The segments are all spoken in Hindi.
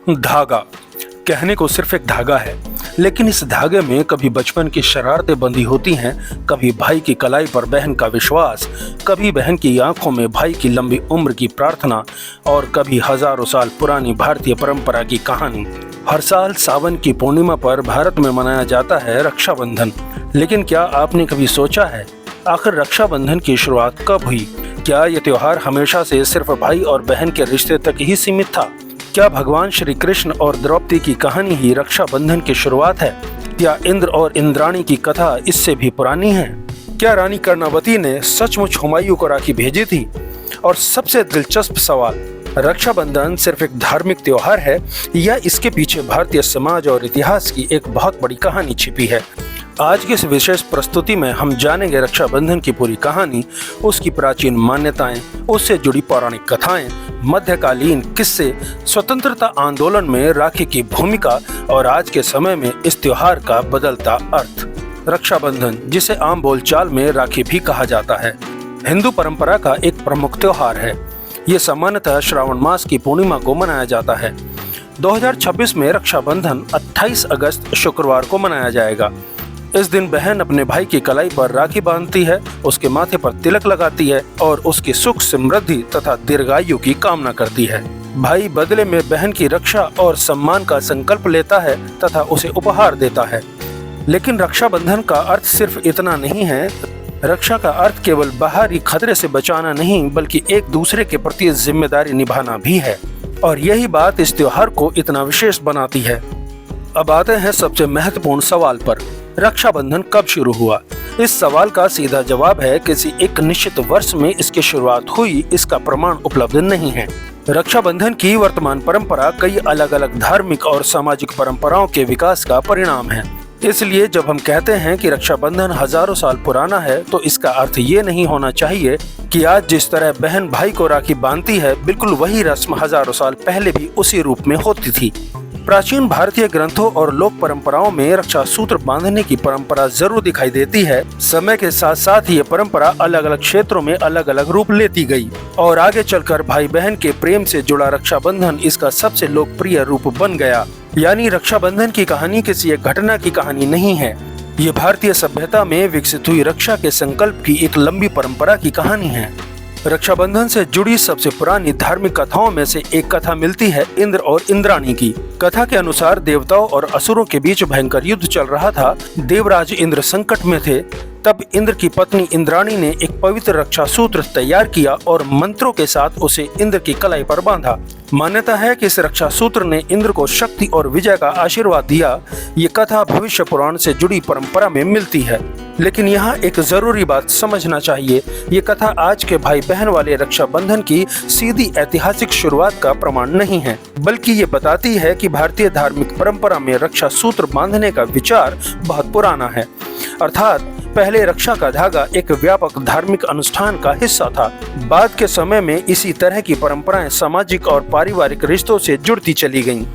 धागा कहने को सिर्फ एक धागा है, लेकिन इस धागे में कभी बचपन की शरारतें बंधी होती हैं, कभी भाई की कलाई पर बहन का विश्वास, कभी बहन की आंखों में भाई की लंबी उम्र की प्रार्थना और कभी हजारों साल पुरानी भारतीय परंपरा की कहानी। हर साल सावन की पूर्णिमा पर भारत में मनाया जाता है रक्षाबंधन। लेकिन क्या आपने कभी सोचा है आखिर रक्षाबंधन की शुरुआत कब हुई? क्या यह त्योहार हमेशा से सिर्फ भाई और बहन के रिश्ते तक ही सीमित था? क्या भगवान श्री कृष्ण और द्रौपदी की कहानी ही रक्षाबंधन की शुरुआत है, या इंद्र और इंद्राणी की कथा इससे भी पुरानी है? क्या रानी कर्णावती ने सचमुच हुमायूं को राखी भेजी थी? और सबसे दिलचस्प सवाल, रक्षाबंधन सिर्फ एक धार्मिक त्योहार है या इसके पीछे भारतीय समाज और इतिहास की एक बहुत बड़ी कहानी छिपी है? आज की इस विशेष प्रस्तुति में हम जानेंगे रक्षाबंधन की पूरी कहानी, उसकी प्राचीन मान्यताएं, उससे जुड़ी पौराणिक कथाएं, मध्यकालीन किस्से, स्वतंत्रता आंदोलन में राखी की भूमिका और आज के समय में इस त्योहार का बदलता अर्थ। रक्षाबंधन, जिसे आम बोलचाल में राखी भी कहा जाता है, हिंदू परंपरा का एक प्रमुख त्योहार है। ये सामान्यतः श्रावण मास की पूर्णिमा को मनाया जाता है। 2026 में रक्षाबंधन 28 अगस्त शुक्रवार को मनाया जाएगा। इस दिन बहन अपने भाई की कलाई पर राखी बांधती है, उसके माथे पर तिलक लगाती है और उसकी सुख समृद्धि तथा दीर्घायु की कामना करती है। भाई बदले में बहन की रक्षा और सम्मान का संकल्प लेता है तथा उसे उपहार देता है। लेकिन रक्षाबंधन का अर्थ सिर्फ इतना नहीं है। रक्षा का अर्थ केवल बाहरी खतरे से बचाना नहीं, बल्कि एक दूसरे के प्रति जिम्मेदारी निभाना भी है। और यही बात इस त्योहार को इतना विशेष बनाती है। अब आते हैं सबसे महत्वपूर्ण सवाल पर, रक्षाबंधन कब शुरू हुआ? इस सवाल का सीधा जवाब है किसी एक निश्चित वर्ष में इसकी शुरुआत हुई, इसका प्रमाण उपलब्ध नहीं है। रक्षाबंधन की वर्तमान परंपरा कई अलग अलग धार्मिक और सामाजिक परंपराओं के विकास का परिणाम है। इसलिए जब हम कहते हैं कि रक्षाबंधन हजारों साल पुराना है, तो इसका अर्थ ये नहीं होना चाहिए कि आज जिस तरह बहन भाई को राखी बांधती है, बिल्कुल वही रस्म हजारों साल पहले भी उसी रूप में होती थी। प्राचीन भारतीय ग्रंथों और लोक परंपराओं में रक्षा सूत्र बांधने की परंपरा जरूर दिखाई देती है। समय के साथ साथ ये परंपरा अलग अलग क्षेत्रों में अलग अलग रूप लेती गई और आगे चलकर भाई बहन के प्रेम से जुड़ा रक्षाबंधन इसका सबसे लोकप्रिय रूप बन गया। यानी रक्षाबंधन की कहानी किसी एक घटना की कहानी नहीं है, ये भारतीय सभ्यता में विकसित हुई रक्षा के संकल्प की एक लंबी परंपरा की कहानी है। रक्षाबंधन से जुड़ी सबसे पुरानी धार्मिक कथाओं में से एक कथा मिलती है इंद्र और इंद्राणी की। कथा के अनुसार देवताओं और असुरों के बीच भयंकर युद्ध चल रहा था। देवराज इंद्र संकट में थे। तब इंद्र की पत्नी इंद्राणी ने एक पवित्र रक्षा सूत्र तैयार किया और मंत्रों के साथ उसे इंद्र की कलाई पर बांधा। मान्यता है कि इस रक्षा सूत्र ने इंद्र को शक्ति और विजय का आशीर्वाद दिया। ये कथा भविष्य पुराण से जुड़ी परंपरा में मिलती है। लेकिन यहाँ एक जरूरी बात समझना चाहिए, ये कथा आज के भाई बहन वाले रक्षाबंधन की सीधी ऐतिहासिक शुरुआत का प्रमाण नहीं है, बल्कि ये बताती है कि भारतीय धार्मिक परंपरा में रक्षा सूत्र बांधने का विचार बहुत पुराना है। अर्थात पहले रक्षा का धागा एक व्यापक धार्मिक अनुष्ठान का हिस्सा था। बाद के समय में इसी तरह की परंपराएं सामाजिक और पारिवारिक रिश्तों से जुड़ती चली गईं।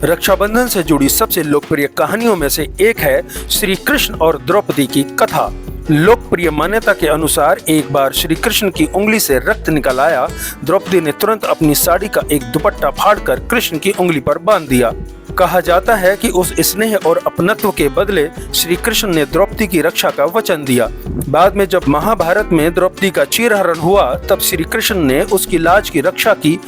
रक्षाबंधन से जुड़ी सबसे लोकप्रिय कहानियों में से एक है श्री कृष्ण और द्रौपदी की कथा। लोकप्रिय मान्यता के अनुसार एक बार श्री कृष्ण की उंगली से रक्त निकल आया। द्रौपदी ने तुरंत अपनी साड़ी का एक दुपट्टा फाड़कर कृष्ण की उंगली पर बांध दिया। कहा जाता है कि उस स्नेह और अपनत्व के बदले श्री कृष्ण ने द्रौपदी की रक्षा का वचन दिया। बाद में जब महाभारत में द्रौपदी का चीरहरण हुआ, तब श्री कृष्ण ने उसकी लाज की रक्षा की।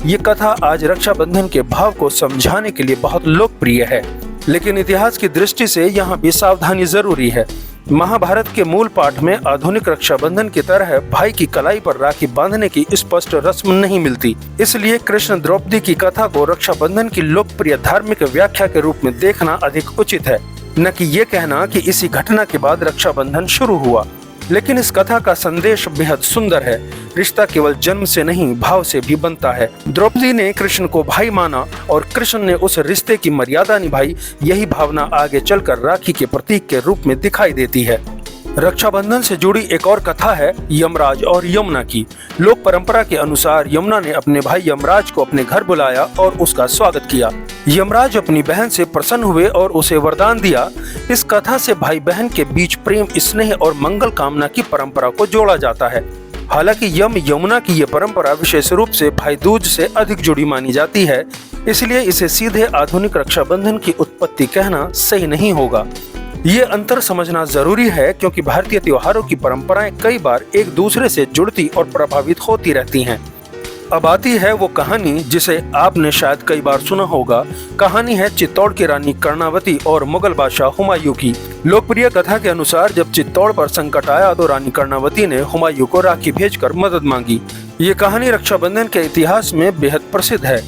ये कथा आज रक्षाबंधन के भाव को समझाने के लिए बहुत लोकप्रिय है। लेकिन इतिहास की दृष्टि से यहाँ भी सावधानी जरूरी है। महाभारत के मूल पाठ में आधुनिक रक्षाबंधन की तरह भाई की कलाई पर राखी बांधने की स्पष्ट रस्म नहीं मिलती। इसलिए कृष्ण द्रौपदी की कथा को रक्षाबंधन की लोकप्रिय धार्मिक व्याख्या के रूप में देखना अधिक उचित है, न कि ये कहना कि इसी घटना के बाद रक्षाबंधन शुरू हुआ। लेकिन इस कथा का संदेश बेहद सुंदर है। रिश्ता केवल जन्म से नहीं, भाव से भी बनता है। द्रौपदी ने कृष्ण को भाई माना और कृष्ण ने उस रिश्ते की मर्यादा निभाई। यही भावना आगे चलकर राखी के प्रतीक के रूप में दिखाई देती है। रक्षाबंधन से जुड़ी एक और कथा है यमराज और यमुना की। लोक परंपरा के अनुसार यमुना ने अपने भाई यमराज को अपने घर बुलाया और उसका स्वागत किया। यमराज अपनी बहन से प्रसन्न हुए और उसे वरदान दिया। इस कथा से भाई बहन के बीच प्रेम, स्नेह और मंगल कामना की परंपरा को जोड़ा जाता है। हालांकि यमुना की ये परंपरा विशेष रूप से भाई दूज से अधिक जुड़ी मानी जाती है। इसलिए इसे सीधे आधुनिक रक्षाबंधन की उत्पत्ति कहना सही नहीं होगा। ये अंतर समझना जरूरी है क्योंकि भारतीय त्योहारों की परंपराएं कई बार एक दूसरे से जुड़ती और प्रभावित होती रहती हैं। अब आती है वो कहानी जिसे आपने शायद कई बार सुना होगा। कहानी है चित्तौड़ की रानी कर्णावती और मुगल बादशाह हुमायूं की। लोकप्रिय कथा के अनुसार जब चित्तौड़ पर संकट आया तो रानी कर्णावती ने हुमायूं को राखी भेजकर मदद मांगी। ये कहानी रक्षाबंधन के इतिहास में बेहद प्रसिद्ध है,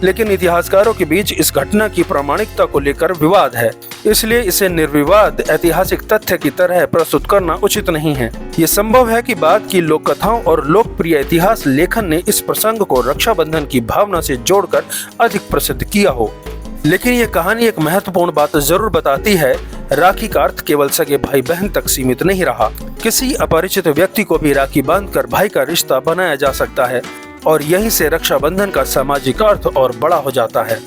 लेकिन इतिहासकारों के बीच इस घटना की प्रामाणिकता को लेकर विवाद है, इसलिए इसे निर्विवाद ऐतिहासिक तथ्य की तरह प्रस्तुत करना उचित नहीं है। ये संभव है कि बाद की लोक कथाओं और लोकप्रिय इतिहास लेखन ने इस प्रसंग को रक्षाबंधन की भावना से जोड़कर अधिक प्रसिद्ध किया हो, लेकिन ये कहानी एक महत्वपूर्ण बात जरूर बताती है। राखी का अर्थ केवल सगे भाई बहन तक सीमित नहीं रहा। किसी अपरिचित व्यक्ति को भी राखी बांधकर भाई का रिश्ता बनाया जा सकता है और यहीं से रक्षाबंधन का सामाजिक अर्थ और बड़ा हो जाता है।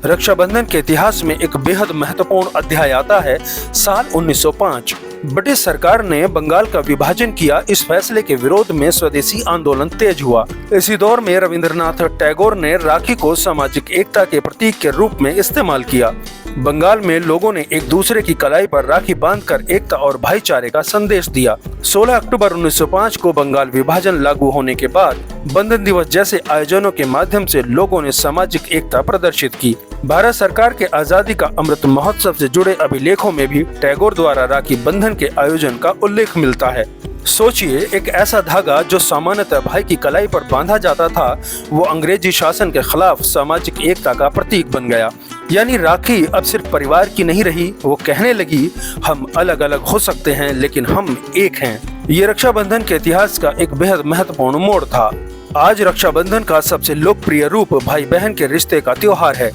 रक्षाबंधन के इतिहास में एक बेहद महत्वपूर्ण अध्याय आता है। साल 1905 ब्रिटिश सरकार ने बंगाल का विभाजन किया। इस फैसले के विरोध में स्वदेशी आंदोलन तेज हुआ। इसी दौर में रविंद्रनाथ टैगोर ने राखी को सामाजिक एकता के प्रतीक के रूप में इस्तेमाल किया। बंगाल में लोगों ने एक दूसरे की कलाई पर राखी बांधकर एकता और भाईचारे का संदेश दिया। 16 अक्टूबर 1905 को बंगाल विभाजन लागू होने के बाद बंधन दिवस जैसे आयोजनों के माध्यम से लोगों ने सामाजिक एकता प्रदर्शित की। भारत सरकार के आजादी का अमृत महोत्सव से जुड़े अभिलेखों में भी टैगोर द्वारा राखी बंधन के आयोजन का उल्लेख मिलता है। सोचिए, एक ऐसा धागा जो सामान्यतः भाई की कलाई पर बांधा जाता था, वो अंग्रेजी शासन के खिलाफ सामाजिक एकता का प्रतीक बन गया। यानी राखी अब सिर्फ परिवार की नहीं रही, वो कहने लगी हम अलग अलग हो सकते हैं लेकिन हम एक हैं। ये रक्षाबंधन के इतिहास का एक बेहद महत्वपूर्ण मोड़ था। आज रक्षाबंधन का सबसे लोकप्रिय रूप भाई बहन के रिश्ते का त्योहार है,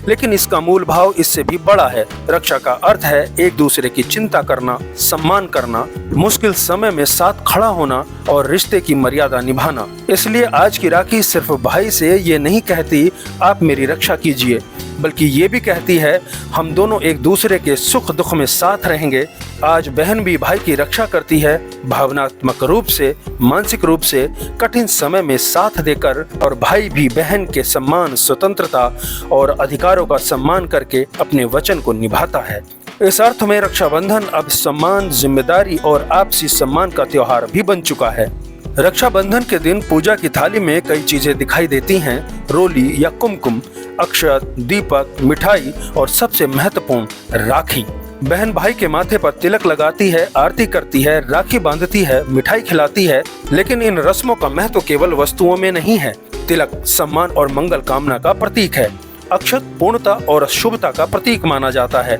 लेकिन इसका मूल भाव इससे भी बड़ा है। रक्षा का अर्थ है एक दूसरे की चिंता करना, सम्मान करना, मुश्किल समय में साथ खड़ा होना और रिश्ते की मर्यादा निभाना। इसलिए आज की राखी सिर्फ भाई से ये नहीं कहती आप मेरी रक्षा कीजिए, बल्कि ये भी कहती है हम दोनों एक दूसरे के सुख दुख में साथ रहेंगे। आज बहन भी भाई की रक्षा करती है, भावनात्मक रूप से, मानसिक रूप से कठिन समय में साथ देकर, और भाई भी बहन के सम्मान, स्वतंत्रता और अधिकारों का सम्मान करके अपने वचन को निभाता है। इस अर्थ में रक्षाबंधन अब सम्मान, जिम्मेदारी और आपसी सम्मान का त्योहार भी बन चुका है। रक्षाबंधन के दिन पूजा की थाली में कई चीजें दिखाई देती हैं। रोली या कुमकुम, अक्षत, दीपक, मिठाई और सबसे महत्वपूर्ण राखी। बहन भाई के माथे पर तिलक लगाती है, आरती करती है, राखी बांधती है, मिठाई खिलाती है। लेकिन इन रस्मों का महत्व केवल वस्तुओं में नहीं है। तिलक सम्मान और मंगल कामना का प्रतीक है। अक्षत पूर्णता और शुभता का प्रतीक माना जाता है।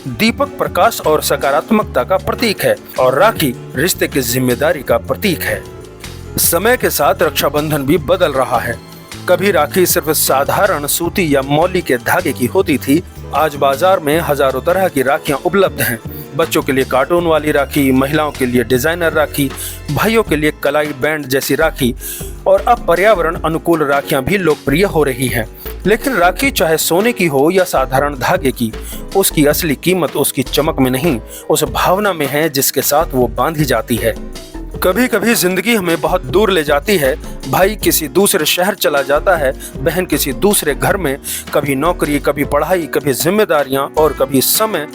दीपक प्रकाश और सकारात्मकता का प्रतीक है और राखी रिश्ते की जिम्मेदारी का प्रतीक है। समय के साथ रक्षाबंधन भी बदल रहा है। कभी राखी सिर्फ साधारण सूती या मौली के धागे की होती थी। आज बाजार में हजारों तरह की राखियां उपलब्ध हैं। बच्चों के लिए कार्टून वाली राखी, महिलाओं के लिए डिजाइनर राखी, भाइयों के लिए कलाई बैंड जैसी राखी, और अब पर्यावरण अनुकूल राखियां भी लोकप्रिय हो रही हैं। लेकिन राखी चाहे सोने की हो या साधारण धागे की, उसकी असली कीमत उसकी चमक में नहीं, उस भावना में है जिसके साथ वो बांधी जाती है। कभी कभी जिंदगी हमें बहुत दूर ले जाती है। भाई किसी दूसरे शहर चला जाता है, बहन किसी दूसरे घर में, कभी नौकरी, कभी पढ़ाई, कभी जिम्मेदारियां और कभी समय।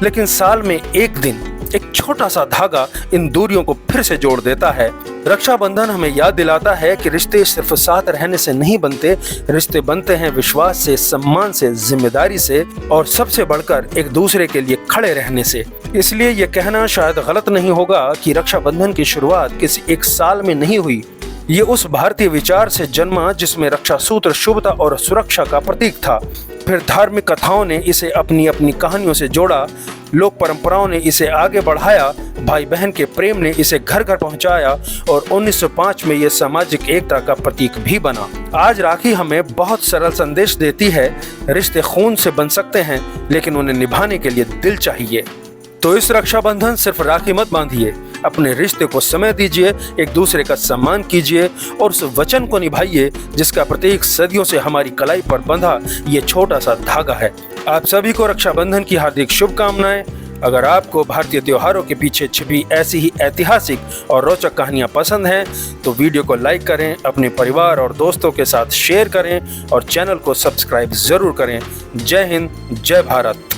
लेकिन साल में एक दिन, एक छोटा सा धागा इन दूरियों को फिर से जोड़ देता है। रक्षाबंधन हमें याद दिलाता है कि रिश्ते सिर्फ साथ रहने से नहीं बनते, रिश्ते बनते हैं विश्वास से, सम्मान से, जिम्मेदारी से और सबसे बढ़कर एक दूसरे के लिए खड़े रहने से। इसलिए ये कहना शायद गलत नहीं होगा कि रक्षाबंधन की शुरुआत किसी एक साल में नहीं हुई। ये उस भारतीय विचार से जन्मा जिसमें रक्षा सूत्र शुभता और सुरक्षा का प्रतीक था। फिर धार्मिक कथाओं ने इसे अपनी अपनी कहानियों से जोड़ा, लोक परंपराओं ने इसे आगे बढ़ाया, भाई बहन के प्रेम ने इसे घर घर पहुंचाया और 1905 में ये सामाजिक एकता का प्रतीक भी बना। आज राखी हमें बहुत सरल संदेश देती है, रिश्ते खून से बन सकते हैं लेकिन उन्हें निभाने के लिए दिल चाहिए। तो इस रक्षाबंधन सिर्फ राखी मत बांधिए, अपने रिश्ते को समय दीजिए, एक दूसरे का सम्मान कीजिए और उस वचन को निभाइए जिसका प्रतीक सदियों से हमारी कलाई पर बंधा ये छोटा सा धागा है। आप सभी को रक्षाबंधन की हार्दिक शुभकामनाएं। अगर आपको भारतीय त्योहारों के पीछे छिपी ऐसी ही ऐतिहासिक और रोचक कहानियां पसंद हैं तो वीडियो को लाइक करें, अपने परिवार और दोस्तों के साथ शेयर करें और चैनल को सब्सक्राइब ज़रूर करें। जय हिंद, जय भारत।